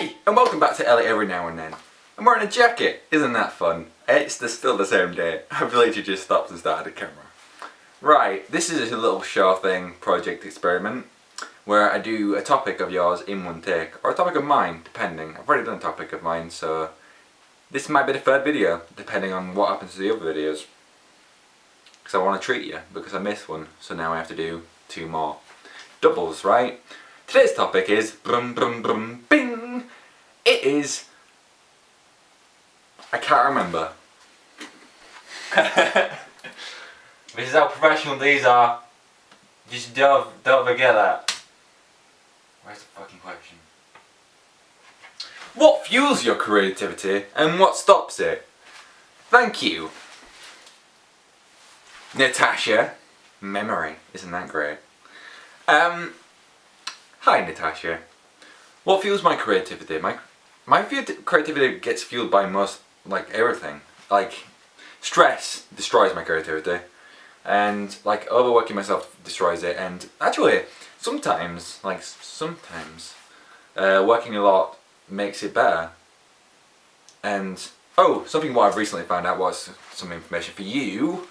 Hey, and welcome back to Elliot Every Now and Then. I'm wearing a jacket, isn't that fun? It's still the same day. I've literally just stopped and started the camera. Right, this is a little show thing, project experiment, where I do a topic of yours in one take, or a topic of mine, depending. I've already done a topic of mine, so this might be the third video, depending on what happens to the other videos. Because I want to treat you, because I missed one, so now I have to do two more. Doubles, right? Today's topic is brum brum brum bing. It is, I can't remember. This is how professional these are. Just don't forget that. Where's the fucking question? What fuels your creativity and what stops it? Thank you, Natasha. Memory, isn't that great? Hi Natasha. What fuels my creativity? My creativity gets fueled by most, everything. Like, stress destroys my creativity, and overworking myself destroys it. And actually, sometimes, working a lot makes it better. And something what I've recently found out was some information for you.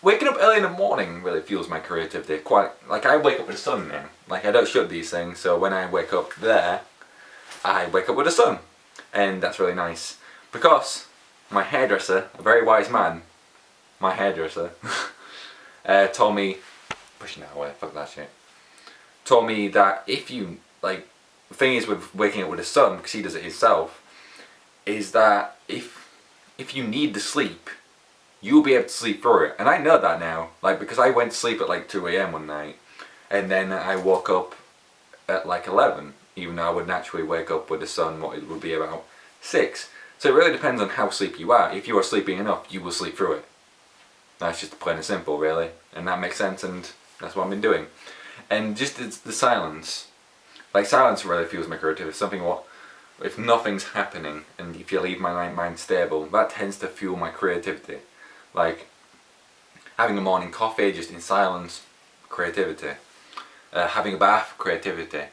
Waking up early in the morning really fuels my creativity. I wake up with the sun now. I don't shoot these things, so when I wake up there, I wake up with the sun. And that's really nice. Because my hairdresser, a very wise man, my hairdresser, told me, pushing that away, fuck that shit, told me that if you, the thing is with waking up with the sun, because he does it himself, is that if you need the sleep, you'll be able to sleep through it. And I know that now, because I went to sleep at 2 AM one night, and then I woke up at 11, even though I would naturally wake up with the sun, what it would be about 6. So it really depends on how sleepy you are. If you are sleeping enough, you will sleep through it. That's just plain and simple, really. And that makes sense, and that's what I've been doing. And just the silence. Silence really fuels my creativity. Something if nothing's happening, and if you leave my mind stable, that tends to fuel my creativity. Having a morning coffee just in silence, creativity. Having a bath, creativity.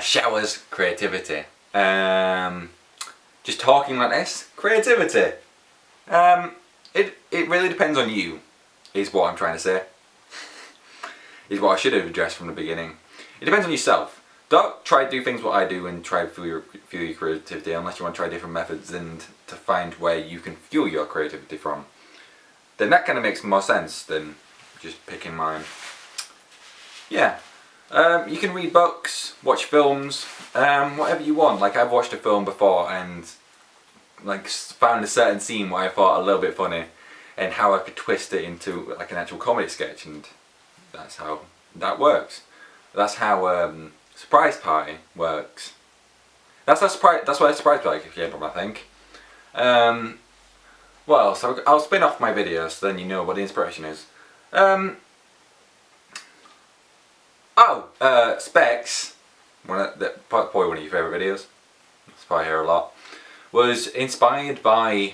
Showers, creativity. Just talking like this, creativity. It really depends on you, is what I'm trying to say. Is what I should have addressed from the beginning. It depends on yourself. Don't try to do things what I do and try to fuel your creativity unless you want to try different methods and to find where you can fuel your creativity from. Then that kind of makes more sense than just picking mine. Yeah. You can read books, watch films, whatever you want. I've watched a film before and found a certain scene where I thought a little bit funny and how I could twist it into an actual comedy sketch, and that's how that works. That's how surprise party works. That's what a surprise party came from, I think. Well, so I'll spin off my videos, so then you know what the inspiration is. Specs, probably one of your favourite videos, that's probably hear a lot, was inspired by,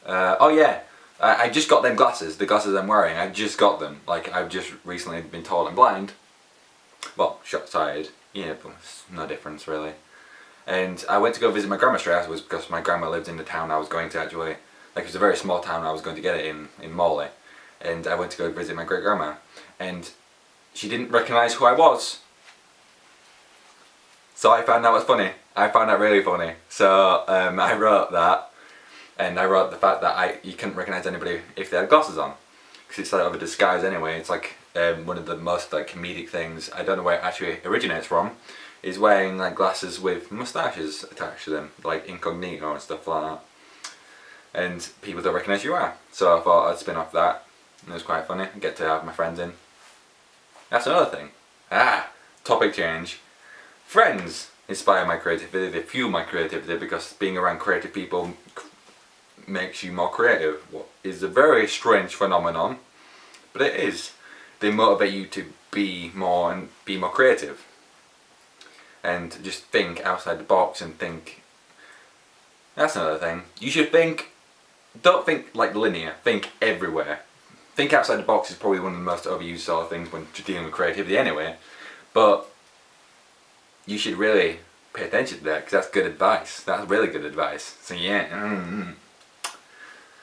I just got them glasses, the glasses I'm wearing, I just got them. I've just recently been told I'm blind. Well, short-sighted, yeah, but it's no difference really. And I went to go visit my grandma straight afterwards because my grandma lived in the town I was going to actually, it was a very small town I was going to get it in Morley. And I went to go visit my great-grandma, and she didn't recognise who I was. So I found that was funny. I found that really funny. So I wrote that, and I wrote the fact that you couldn't recognise anybody if they had glasses on. Because it's of a disguise anyway. It's one of the most comedic things, I don't know where it actually originates from, is wearing glasses with moustaches attached to them, incognito and stuff like that. And people don't recognise who you are. So I thought I'd spin off that. And it was quite funny. I get to have my friends in. That's another thing. Topic change. Friends inspire my creativity, they fuel my creativity, because being around creative people makes you more creative. What is a very strange phenomenon, but it is. They motivate you to be more creative. And just think outside the box and think. That's another thing. You should think, don't think linear, think everywhere. Think outside the box is probably one of the most overused sort of things when dealing with creativity anyway, but you should really pay attention to that, because that's good advice. That's really good advice. So yeah.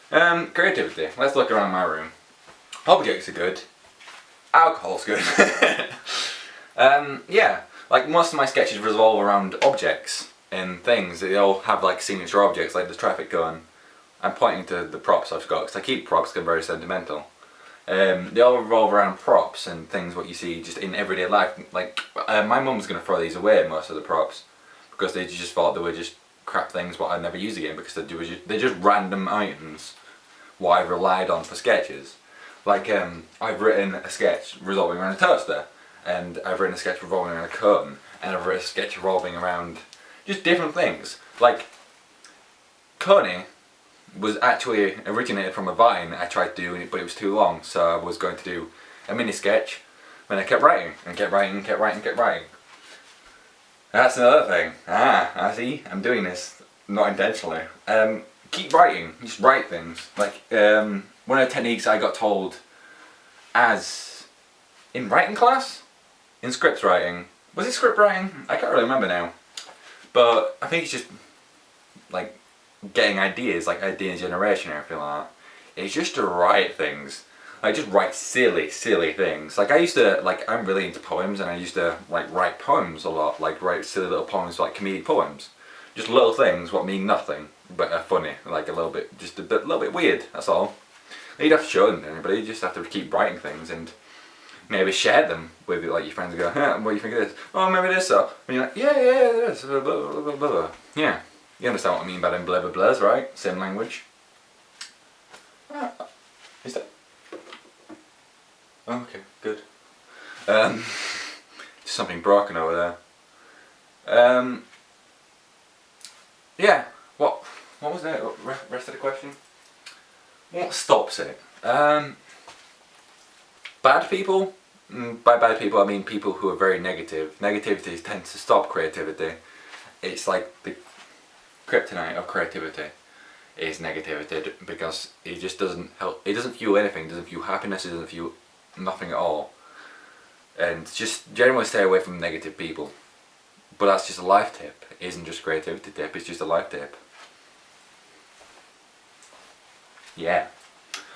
Creativity. Let's look around my room. Objects are good. Alcohol's good. Yeah, like most of my sketches revolve around objects and things. They all have like signature objects, like the traffic cone. I'm pointing to the props I've got because I keep props because I'm very sentimental. They all revolve around props and things what you see just in everyday life. Like my mum's gonna throw these away, most of the props, because they just thought they were just crap things what I'd never use again, because they're just random items what I've relied on for sketches. Like I've written a sketch revolving around a toaster, and I've written a sketch revolving around a curtain, and I've written a sketch revolving around just different things. Like Coney was actually originated from a vine I tried to do, but it was too long, so I was going to do a mini sketch, and I kept writing and kept writing and kept writing and kept writing. That's another thing. I see, I'm doing this not intentionally. Keep writing, just write things. Like one of the techniques I got told as in writing class, in script writing. Was it script writing? I can't really remember now. But I think it's just like getting ideas, like idea generation and everything like that. It's just to write things. I just write silly things. Like I used to, like I'm really into poems, and I used to like write poems a lot. Like write silly little poems, like comedic poems. Just little things what mean nothing, but are funny. Like a little bit, just a little bit weird, that's all. You don't have to show them to anybody, you just have to keep writing things and maybe share them with like your friends and go, what do you think of this? Oh, maybe this so. And you're like, yeah, it is. Blah, blah, blah, blah, blah. Yeah, you understand what I mean by them blah blah blahs, right? Same language. Is that? Oh, okay, good. Just something broken over there. Yeah, what was the rest of the question? What stops it? Bad people? By bad people I mean people who are very negative. Negativity tends to stop creativity. It's like the kryptonite of creativity is negativity, because it just doesn't help. It doesn't fuel anything. It doesn't fuel happiness. It doesn't fuel nothing at all. And just generally stay away from negative people. But that's just a life tip. It isn't just a creativity tip. It's just a life tip. Yeah.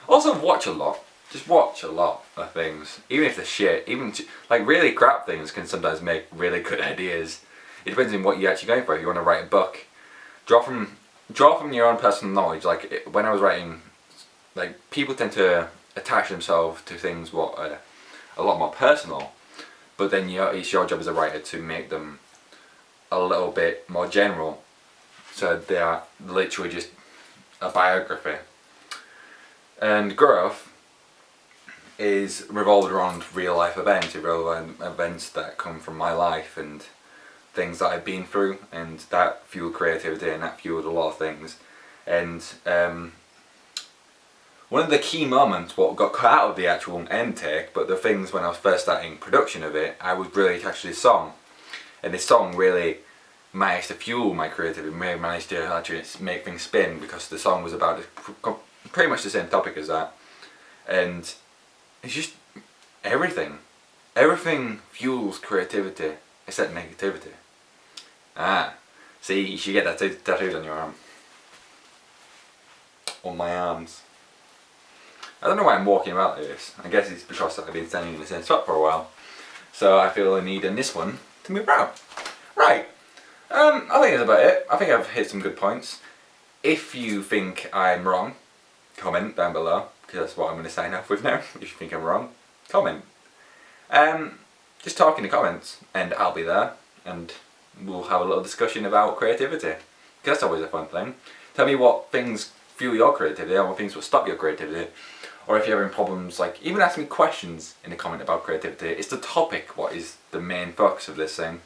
Also watch a lot. Just watch a lot of things. Even if they're shit. Even like really crap things can sometimes make really good ideas. It depends on what you're actually going for. If you want to write a book, draw from your own personal knowledge. Like when I was writing, like people tend to attach themselves to things what are a lot more personal. But then it's your job as a writer to make them a little bit more general. So they are literally just a biography. And growth is revolved around real life events, revolved around events that come from my life and things that I've been through, and that fueled creativity and that fueled a lot of things. And one of the key moments what got cut out of the actual end take, but the things when I was first starting production of it, I was really attached to this song. And this song really managed to fuel my creativity, managed to actually make things spin, because the song was about pretty much the same topic as that. And it's just everything. Everything fuels creativity except negativity. See, you should get that tattooed on your arm. On my arms. I don't know why I'm walking about like this. I guess it's because I've been standing in the same spot for a while. So I feel a need in this one to move around. Right. I think that's about it. I think I've hit some good points. If you think I'm wrong, comment down below, because that's what I'm going to sign off with now. If you think I'm wrong, comment. Just talk in the comments and I'll be there, and we'll have a little discussion about creativity, because that's always a fun thing. Tell me what things fuel your creativity, or what things will stop your creativity, or if you're having problems, like even ask me questions in the comment about creativity. It's the topic what is the main focus of this thing.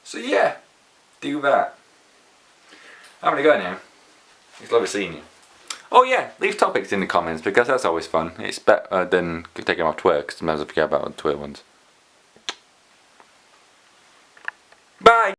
So yeah, do that. I'm gonna go now. It's lovely seeing you. Oh yeah, leave topics in the comments, because that's always fun. It's better than taking them off Twitter, because sometimes I forget about the Twitter ones.